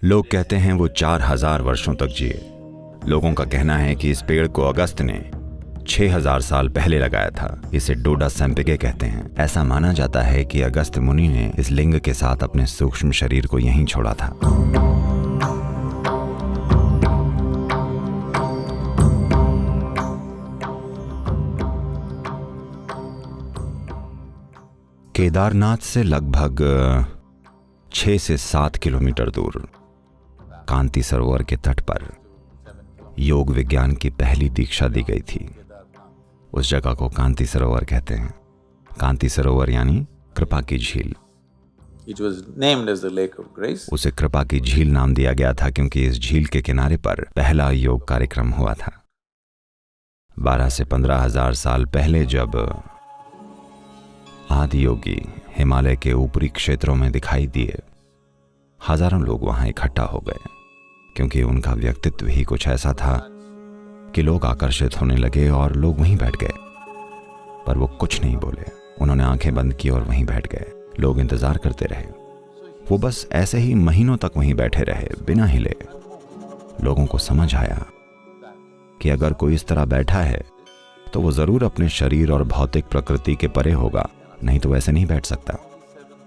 लोग कहते हैं वो 4000 वर्षों तक जिए। लोगों का कहना है कि इस पेड़ को अगस्त ने 6000 साल पहले लगाया था। इसे डोडा सेम्पिके कहते हैं। ऐसा माना जाता है कि अगस्त मुनि ने इस लिंग के साथ अपने सूक्ष्म शरीर को यहीं छोड़ा था। केदारनाथ से लगभग 6 से 7 किलोमीटर दूर कांति सरोवर के तट पर योग विज्ञान की पहली दीक्षा दी गई थी। उस जगह को कांति सरोवर कहते हैं। कांति सरोवर यानी कृपा की झील। It was named as the Lake of Grace. उसे कृपा की झील नाम दिया गया था क्योंकि इस झील के किनारे पर पहला योग कार्यक्रम हुआ था। 12 से 15,000 साल पहले जब आदि योगी हिमालय के ऊपरी क्षेत्रों में दिखाई दिए, हजारों लोग वहां इकट्ठा हो गए क्योंकि उनका व्यक्तित्व ही कुछ ऐसा था कि लोग आकर्षित होने लगे और लोग वहीं बैठ गए। पर वो कुछ नहीं बोले। उन्होंने आंखें बंद की और वहीं बैठ गए। लोग इंतजार करते रहे। वो बस ऐसे ही महीनों तक वहीं बैठे रहे बिना हिले। लोगों को समझ आया कि अगर कोई इस तरह बैठा है तो वो जरूर अपने शरीर और भौतिक प्रकृति के परे होगा, नहीं तो वैसे नहीं बैठ सकता।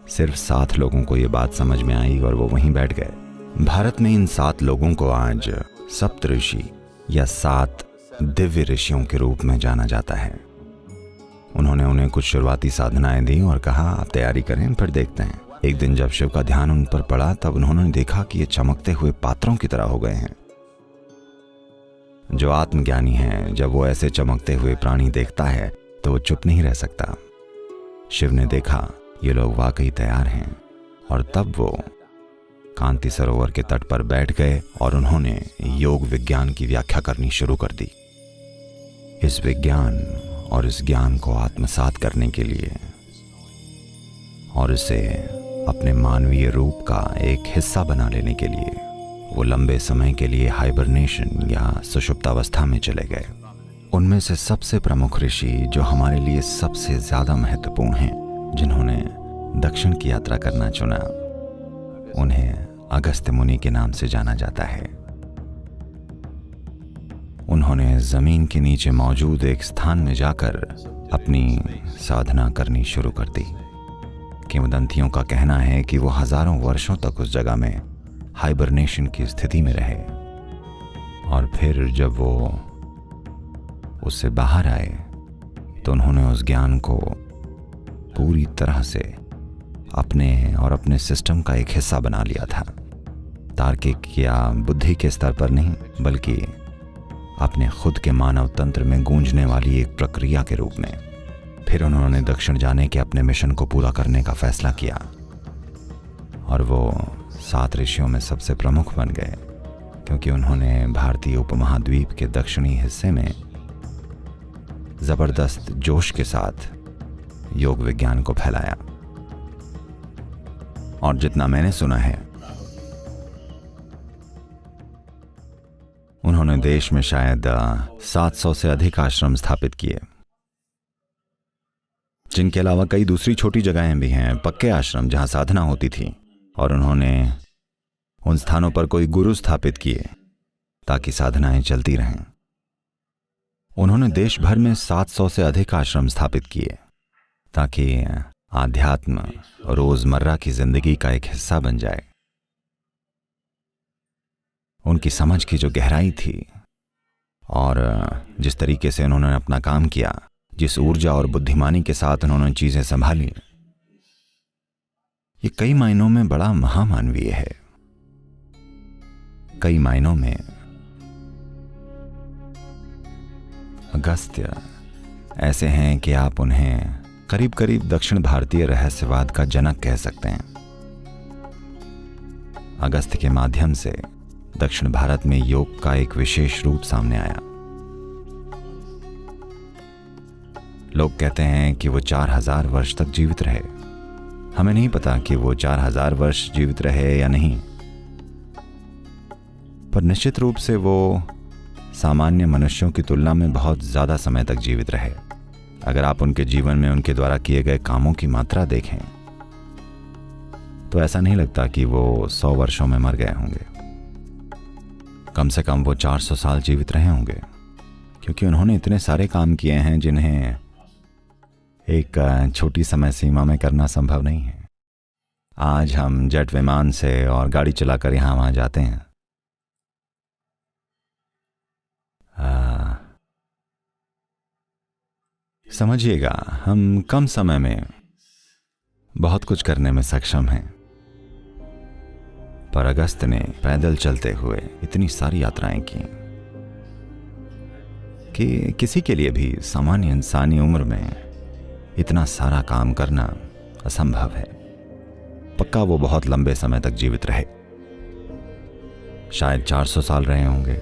सिर्फ 7 लोगों को ये बात समझ में आई और वो वहीं बैठ गए। भारत में इन 7 लोगों को आज सप्तऋषि या 7 दिव्य ऋषियों के रूप में जाना जाता है। उन्होंने उन्हें कुछ शुरुआती साधनाएं दी और कहा, आप तैयारी करें, फिर देखते हैं। एक दिन जब शिव का ध्यान उन पर पड़ा तब उन्होंने देखा कि ये चमकते हुए पात्रों की तरह हो गए हैं। जो आत्मज्ञानी है, जब वो ऐसे चमकते हुए प्राणी देखता है तो वो चुप नहीं रह सकता। शिव ने देखा ये लोग वाकई तैयार हैं और तब वो कांति सरोवर के तट पर बैठ गए और उन्होंने योग विज्ञान की व्याख्या करनी शुरू कर दी। इस विज्ञान और इस ज्ञान को आत्मसात करने के लिए और इसे अपने मानवीय रूप का एक हिस्सा बना लेने के लिए वो लंबे समय के लिए हाइबरनेशन या सुषुप्तावस्था में चले गए। उनमें से सबसे प्रमुख ऋषि जो हमारे लिए सबसे ज्यादा महत्वपूर्ण हैं, जिन्होंने दक्षिण की यात्रा करना चुना, उन्हें अगस्त्य मुनि के नाम से जाना जाता है। उन्होंने जमीन के नीचे मौजूद एक स्थान में जाकर अपनी साधना करनी शुरू कर दी। किंवदंतियों का कहना है कि वो हजारों वर्षों तक उस जगह में हाइबरनेशन की स्थिति में रहे और फिर जब वो उससे बाहर आए तो उन्होंने उस ज्ञान को पूरी तरह से अपने और अपने सिस्टम का एक हिस्सा बना लिया था। तार्किक या बुद्धि के स्तर पर नहीं, बल्कि अपने खुद के मानव तंत्र में गूंजने वाली एक प्रक्रिया के रूप में। फिर उन्होंने दक्षिण जाने के अपने मिशन को पूरा करने का फैसला किया और वो 7 ऋषियों में सबसे प्रमुख बन गए क्योंकि उन्होंने भारतीय उपमहाद्वीप के दक्षिणी हिस्से में जबरदस्त जोश के साथ योग विज्ञान को फैलाया। और जितना मैंने सुना है, उन्होंने देश में शायद 700 से अधिक आश्रम स्थापित किए, जिनके अलावा कई दूसरी छोटी जगहें भी हैं, पक्के आश्रम जहां साधना होती थी। और उन्होंने उन स्थानों पर कोई गुरु स्थापित किए ताकि साधनाएं चलती रहें। उन्होंने देश भर में 700 से अधिक आश्रम स्थापित किए ताकि आध्यात्म रोजमर्रा की जिंदगी का एक हिस्सा बन जाए। उनकी समझ की जो गहराई थी और जिस तरीके से उन्होंने अपना काम किया, जिस ऊर्जा और बुद्धिमानी के साथ उन्होंने चीजें संभाली, ये कई मायनों में बड़ा महामानवीय है। कई मायनों में अगस्त्य ऐसे हैं कि आप उन्हें करीब करीब दक्षिण भारतीय रहस्यवाद का जनक कह सकते हैं। अगस्त्य के माध्यम से दक्षिण भारत में योग का एक विशेष रूप सामने आया। लोग कहते हैं कि वो 4000 वर्ष तक जीवित रहे। हमें नहीं पता कि वो 4000 वर्ष जीवित रहे या नहीं, पर निश्चित रूप से वो सामान्य मनुष्यों की तुलना में बहुत ज्यादा समय तक जीवित रहे। अगर आप उनके जीवन में उनके द्वारा किए गए कामों की मात्रा देखें तो ऐसा नहीं लगता कि वो 100 वर्षों में मर गए होंगे। कम से कम वो 400 साल जीवित रहे होंगे, क्योंकि उन्होंने इतने सारे काम किए हैं जिन्हें एक छोटी समय सीमा में करना संभव नहीं है। आज हम जेट विमान से और गाड़ी चलाकर यहाँ वहाँ जाते हैं। समझिएगा, हम कम समय में बहुत कुछ करने में सक्षम हैं, पर अगस्त ने पैदल चलते हुए इतनी सारी यात्राएं की कि किसी के लिए भी सामान्य इंसानी उम्र में इतना सारा काम करना असंभव है। पक्का वो बहुत लंबे समय तक जीवित रहे, शायद 400 साल रहे होंगे,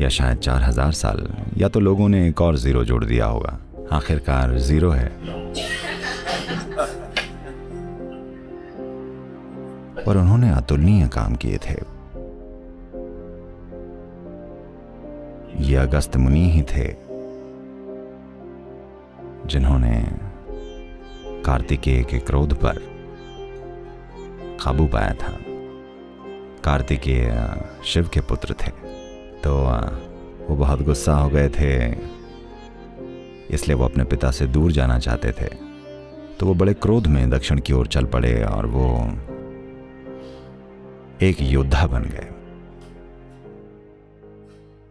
या शायद 4000 साल, या तो लोगों ने एक और जीरो जोड़ दिया होगा। आखिरकार जीरो है। पर उन्होंने अतुलनीय काम किए थे। ये अगस्त मुनि ही थे जिन्होंने कार्तिकेय के क्रोध पर काबू पाया था। कार्तिकेय शिव के पुत्र थे, तो वो बहुत गुस्सा हो गए थे, इसलिए वो अपने पिता से दूर जाना चाहते थे। तो वो बड़े क्रोध में दक्षिण की ओर चल पड़े और वो एक योद्धा बन गए।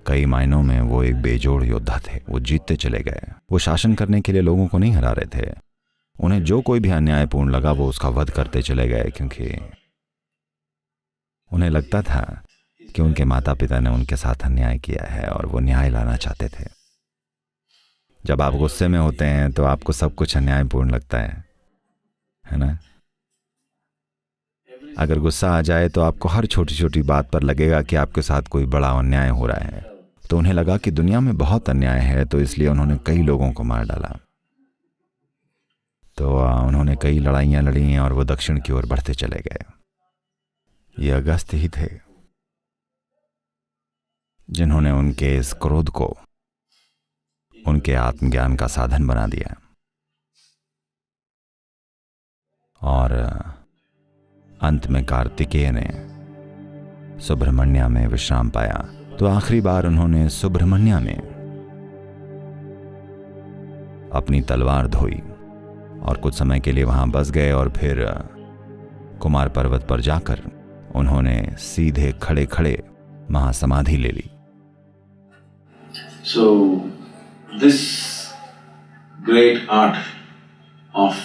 कई मायनों में वो एक बेजोड़ योद्धा थे। वो जीतते चले गए। वो शासन करने के लिए लोगों को नहीं हरा रहे थे। उन्हें जो कोई भी अन्यायपूर्ण लगा वो उसका वध करते चले गए, क्योंकि उन्हें लगता था कि उनके माता पिता ने उनके साथ अन्याय किया है और वो न्याय लाना चाहते थे। जब आप गुस्से में होते हैं तो आपको सब कुछ अन्यायपूर्ण लगता है ना? अगर गुस्सा आ जाए तो आपको हर छोटी छोटी बात पर लगेगा कि आपके साथ कोई बड़ा अन्याय हो रहा है। तो उन्हें लगा कि दुनिया में बहुत अन्याय है, तो इसलिए उन्होंने कई लोगों को मार डाला। तो उन्होंने कई लड़ाइयाँ लड़ी और वो दक्षिण की ओर बढ़ते चले गए। ये अगस्त ही थे जिन्होंने उनके इस क्रोध को उनके आत्मज्ञान का साधन बना दिया और अंत में कार्तिकेय ने सुब्रमण्या में विश्राम पाया। तो आखिरी बार उन्होंने सुब्रमण्या में अपनी तलवार धोई और कुछ समय के लिए वहां बस गए और फिर कुमार पर्वत पर जाकर उन्होंने सीधे खड़े खड़े महासमाधि ले ली। So this great art of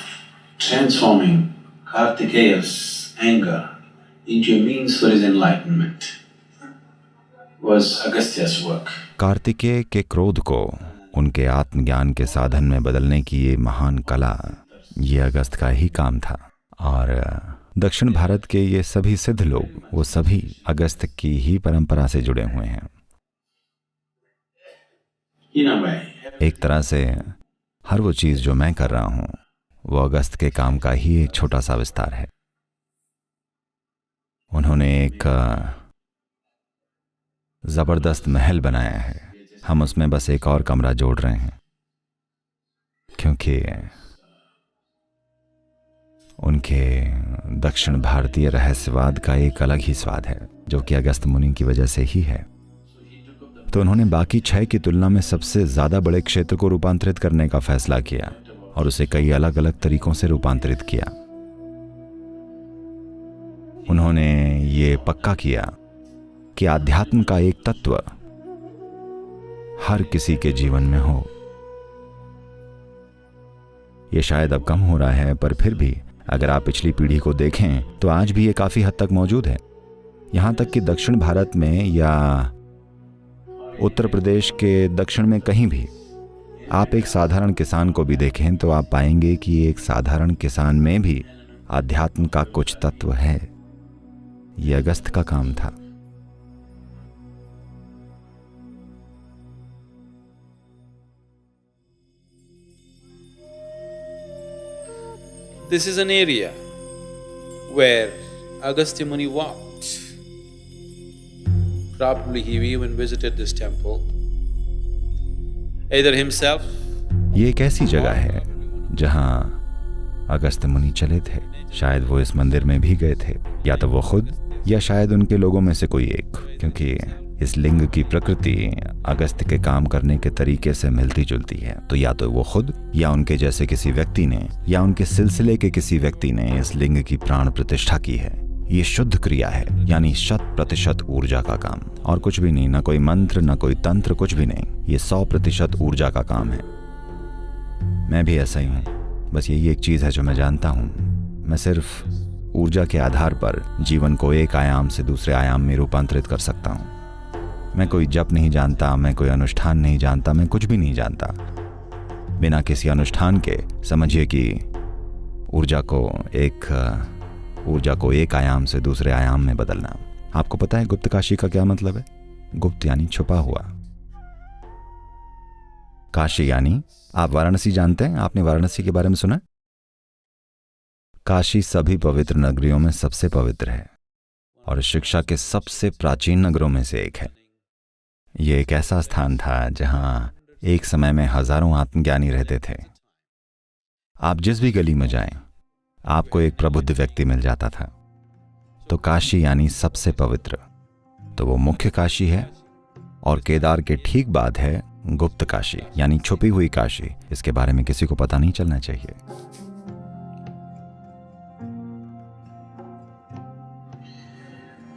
transforming Kartikeya's anger into a means for his enlightenment was Agastya's work. Kartikeya के क्रोध को उनके आत्मज्ञान के साधन में बदलने की ये महान कला, ये अगस्त का ही काम था। और दक्षिण भारत के ये सभी सिद्ध लोग, वो सभी अगस्त की ही परंपरा से जुड़े हुए हैं। एक तरह से हर वो चीज जो मैं कर रहा हूं वो अगस्त के काम का ही एक छोटा सा विस्तार है। उन्होंने एक जबरदस्त महल बनाया है, हम उसमें बस एक और कमरा जोड़ रहे हैं, क्योंकि उनके दक्षिण भारतीय रहस्यवाद का एक अलग ही स्वाद है, जो कि अगस्त मुनि की वजह से ही है। तो उन्होंने बाकी 6 की तुलना में सबसे ज्यादा बड़े क्षेत्र को रूपांतरित करने का फैसला किया और उसे कई अलग अलग तरीकों से रूपांतरित किया। उन्होंने ये पक्का किया कि आध्यात्म का एक तत्व हर किसी के जीवन में हो। यह शायद अब कम हो रहा है, पर फिर भी अगर आप पिछली पीढ़ी को देखें तो आज भी ये काफी हद तक मौजूद है। यहां तक कि दक्षिण भारत में या उत्तर प्रदेश के दक्षिण में कहीं भी आप एक साधारण किसान को भी देखें तो आप पाएंगे कि एक साधारण किसान में भी आध्यात्म का कुछ तत्व है। यह अगस्त का काम था। This is an area where Agastya Muni walked. Probably he even visited this temple, either himself. ये एक ऐसी जगह है जहां अगस्त मुनि चले थे। शायद वो इस मंदिर में भी गए थे, या तो वो खुद या शायद उनके लोगों में से कोई एक, क्योंकि इस लिंग की प्रकृति अगस्त्य के काम करने के तरीके से मिलती जुलती है। तो या तो वो खुद या उनके जैसे किसी व्यक्ति ने या उनके सिलसिले के किसी व्यक्ति ने इस लिंग की प्राण प्रतिष्ठा की है। ये शुद्ध क्रिया है, यानी 100% ऊर्जा का काम, और कुछ भी नहीं, ना कोई मंत्र ना कोई तंत्र, कुछ भी नहीं। ये 100% ऊर्जा का काम है। मैं भी ऐसा ही हूँ, बस यही एक चीज़ है जो मैं जानता हूँ। मैं सिर्फ ऊर्जा के आधार पर जीवन को एक आयाम से दूसरे आयाम में रूपांतरित कर सकता हूँ। मैं कोई जप नहीं जानता, मैं कोई अनुष्ठान नहीं जानता, मैं कुछ भी नहीं जानता। बिना किसी अनुष्ठान के समझिए कि ऊर्जा को एक आयाम से दूसरे आयाम में बदलना। आपको पता है गुप्त काशी का क्या मतलब है? गुप्त यानी छुपा हुआ, काशी यानी आप वाराणसी जानते हैं? आपने वाराणसी के बारे में सुना? काशी सभी पवित्र नगरियों में सबसे पवित्र है और शिक्षा के सबसे प्राचीन नगरों में से एक है। ये एक ऐसा स्थान था जहां एक समय में हजारों आत्मज्ञानी रहते थे। आप जिस भी गली में जाएं, आपको एक प्रबुद्ध व्यक्ति मिल जाता था। तो काशी यानी सबसे पवित्र, तो वो मुख्य काशी है, और केदार के ठीक बाद है गुप्त काशी यानी छुपी हुई काशी। इसके बारे में किसी को पता नहीं चलना चाहिए।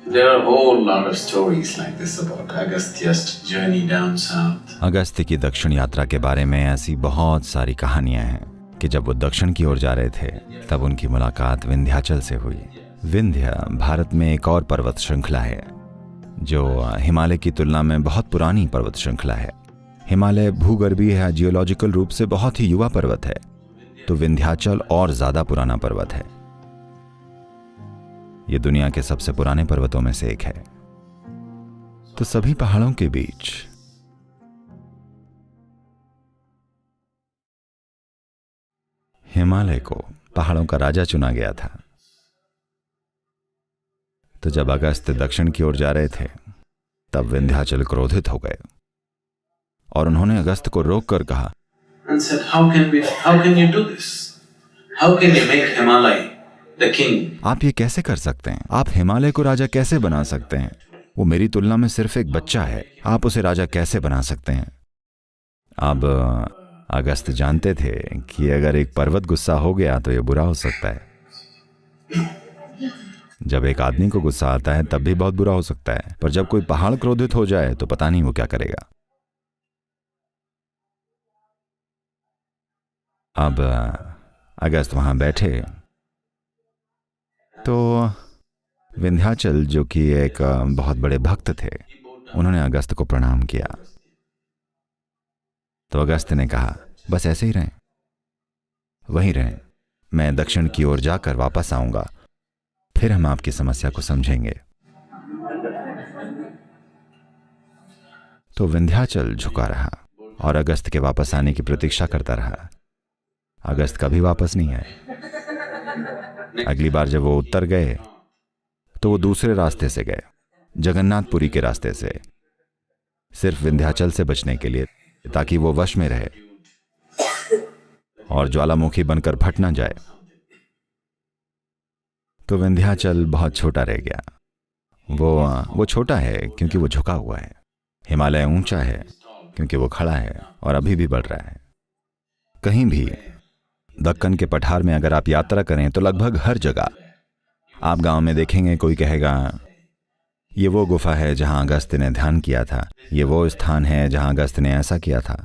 There are a whole lot of stories like this about Agastya's journey down south. Agastya की दक्षिण यात्रा के बारे में ऐसी बहुत सारी कहानियां हैं कि जब वो दक्षिण की ओर जा रहे थे तब उनकी मुलाकात विंध्याचल से हुई। विंध्य भारत में एक और पर्वत श्रृंखला है जो हिमालय की तुलना में बहुत पुरानी पर्वत श्रृंखला है। हिमालय भूगर्भीय या जियोलॉजिकल रूप से बहुत ही युवा पर्वत है, तो विंध्याचल और ज्यादा पुराना पर्वत है। ये दुनिया के सबसे पुराने पर्वतों में से एक है। तो सभी पहाड़ों के बीच हिमालय को पहाड़ों का राजा चुना गया था। तो जब अगस्त्य दक्षिण की ओर जा रहे थे तब विंध्याचल क्रोधित हो गए और उन्होंने अगस्त्य को रोककर कहा, And said, how can you do this? How can you make Himalaya the king? आप ये कैसे कर सकते हैं? आप हिमालय को राजा कैसे बना सकते हैं? वो मेरी तुलना में सिर्फ एक बच्चा है, आप उसे राजा कैसे बना सकते हैं? अब अगस्त्य जानते थे कि अगर एक पर्वत गुस्सा हो गया तो ये बुरा हो सकता है। जब एक आदमी को गुस्सा आता है तब भी बहुत बुरा हो सकता है, पर जब कोई पहाड़ क्रोधित हो जाए तो पता नहीं वो क्या करेगा। अब अगस्त्य वहां बैठे तो विंध्याचल, जो कि एक बहुत बड़े भक्त थे, उन्होंने अगस्त्य को प्रणाम किया। तो अगस्त्य ने कहा, बस ऐसे ही रहें, वहीं रहें, मैं दक्षिण की ओर जाकर वापस आऊंगा, फिर हम आपकी समस्या को समझेंगे। तो विंध्याचल झुका रहा और अगस्त्य के वापस आने की प्रतीक्षा करता रहा। अगस्त्य कभी वापस नहीं आए। अगली बार जब वो उत्तर गए तो वो दूसरे रास्ते से गए, जगन्नाथपुरी के रास्ते से, सिर्फ विंध्याचल से बचने के लिए, ताकि वो वश में रहे और ज्वालामुखी बनकर फट ना जाए। तो विंध्याचल बहुत छोटा रह गया। वो छोटा है क्योंकि वो झुका हुआ है। हिमालय ऊंचा है क्योंकि वो खड़ा है और अभी भी बढ़ रहा है। कहीं भी दक्कन के पठार में अगर आप यात्रा करें तो लगभग हर जगह आप गांव में देखेंगे कोई कहेगा, ये वो गुफा है जहां अगस्त्य ने ध्यान किया था, ये वो स्थान है जहां अगस्त्य ने ऐसा किया था।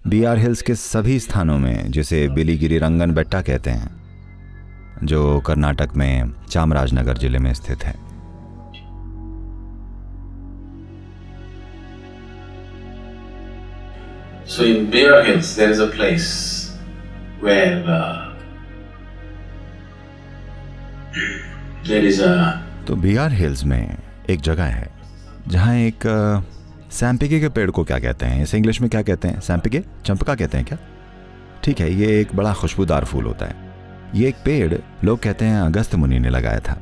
बीआर हिल्स के सभी स्थानों में, जिसे बिलीगिरी रंगन बेट्टा कहते हैं, जो कर्नाटक में चामराजनगर जिले में स्थित है। So in Bear Hills there is a place where there is a तो बीआर हिल्स में एक जगह है जहां एक सैम्पिके के पेड़ को क्या कहते हैं, इसे इंग्लिश में क्या कहते हैं? सैम्पिके, चंपका कहते हैं क्या? ठीक है, ये एक बड़ा खुशबूदार फूल होता है। ये एक पेड़ लोग कहते हैं अगस्त्य मुनि ने लगाया था।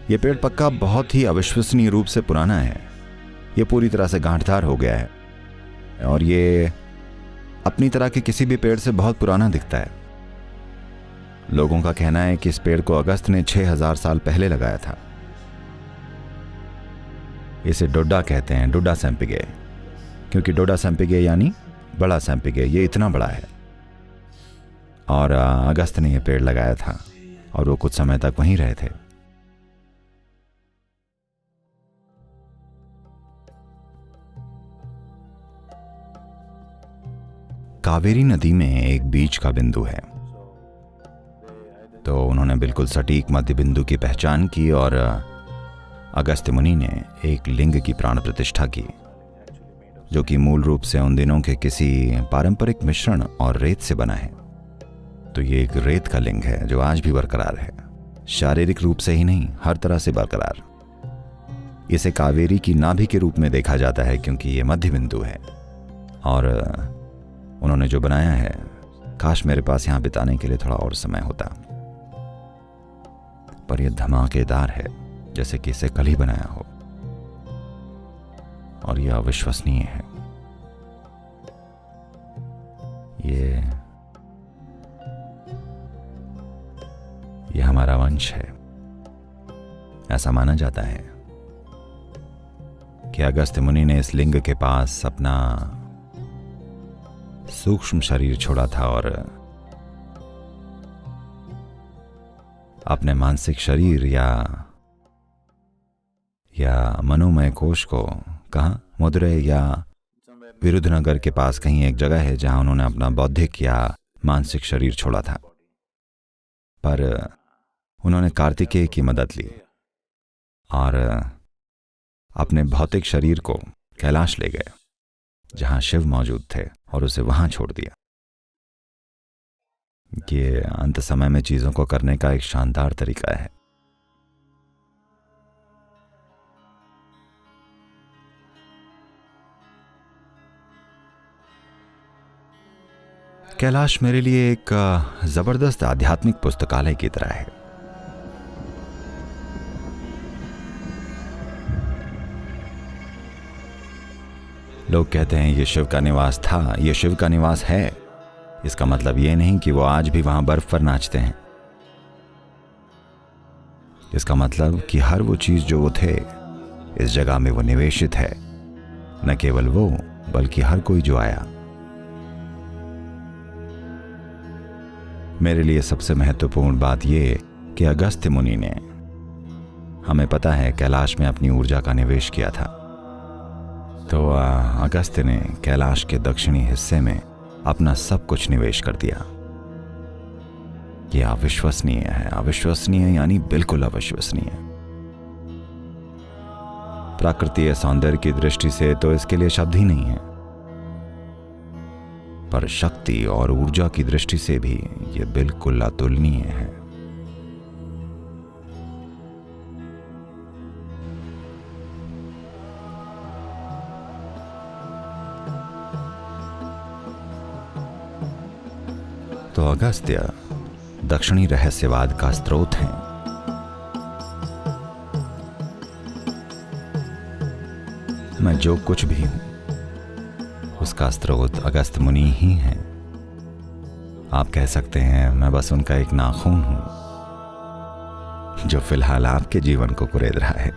ये पेड़ पक्का बहुत ही अविश्वसनीय रूप से पुराना है। ये पूरी तरह से गांठदार हो गया है और ये अपनी तरह के किसी भी पेड़ से बहुत पुराना दिखता है। लोगों का कहना है कि इस पेड़ को अगस्त ने 6000 साल पहले लगाया था। इसे डोडा कहते हैं, डोडा सैम्पिगे, क्योंकि डोडा सैम्पिगे यानी बड़ा सैम्पिगे, ये इतना बड़ा है। और अगस्त ने यह पेड़ लगाया था और वो कुछ समय तक वहीं रहे थे। कावेरी नदी में एक बीच का बिंदु है, तो उन्होंने बिल्कुल सटीक मध्य बिंदु की पहचान की और अगस्त्य मुनि ने एक लिंग की प्राण प्रतिष्ठा की, जो कि मूल रूप से उन दिनों के किसी पारंपरिक मिश्रण और रेत से बना है। तो ये एक रेत का लिंग है जो आज भी बरकरार है, शारीरिक रूप से ही नहीं, हर तरह से बरकरार। इसे कावेरी की नाभि के रूप में देखा जाता है क्योंकि ये मध्य बिंदु है। और उन्होंने जो बनाया है, काश मेरे पास यहां बिताने के लिए थोड़ा और समय होता, पर यह धमाकेदार है, जैसे कि इसे कल ही बनाया हो, और यह अविश्वसनीय है। ये हमारा वंश है। ऐसा माना जाता है कि अगस्त्य मुनि ने इस लिंग के पास अपना सूक्ष्म शरीर छोड़ा था और अपने मानसिक शरीर या मनोमय कोश को कहाँ, मदुरै या विरुद्धनगर के पास कहीं एक जगह है जहां उन्होंने अपना बौद्धिक या मानसिक शरीर छोड़ा था। पर उन्होंने कार्तिकेय की मदद ली और अपने भौतिक शरीर को कैलाश ले गए जहां शिव मौजूद थे और उसे वहां छोड़ दिया। ये अंत समय में चीजों को करने का एक शानदार तरीका है। कैलाश मेरे लिए एक जबरदस्त आध्यात्मिक पुस्तकालय की तरह है। लोग कहते हैं ये शिव का निवास था, ये शिव का निवास है। इसका मतलब ये नहीं कि वो आज भी वहां बर्फ पर नाचते हैं। इसका मतलब कि हर वो चीज जो वो थे, इस जगह में वो निवेशित है। न केवल वो, बल्कि हर कोई जो आया। मेरे लिए सबसे महत्वपूर्ण बात यह कि अगस्त्य मुनि ने, हमें पता है, कैलाश में अपनी ऊर्जा का निवेश किया था। तो अगस्त्य ने कैलाश के दक्षिणी हिस्से में अपना सब कुछ निवेश कर दिया। यह अविश्वसनीय है, अविश्वसनीय यानी बिल्कुल अविश्वसनीय। प्राकृतिक सौंदर्य की दृष्टि से तो इसके लिए शब्द ही नहीं है, पर शक्ति और ऊर्जा की दृष्टि से भी यह बिल्कुल अतुलनीय है। तो अगस्त्य दक्षिणी रहस्यवाद का स्रोत हैं। मैं जो कुछ भी हूं, उसका स्रोत अगस्त्य मुनि ही है। आप कह सकते हैं मैं बस उनका एक नाखून हूं जो फिलहाल आपके जीवन को कुरेद रहा है।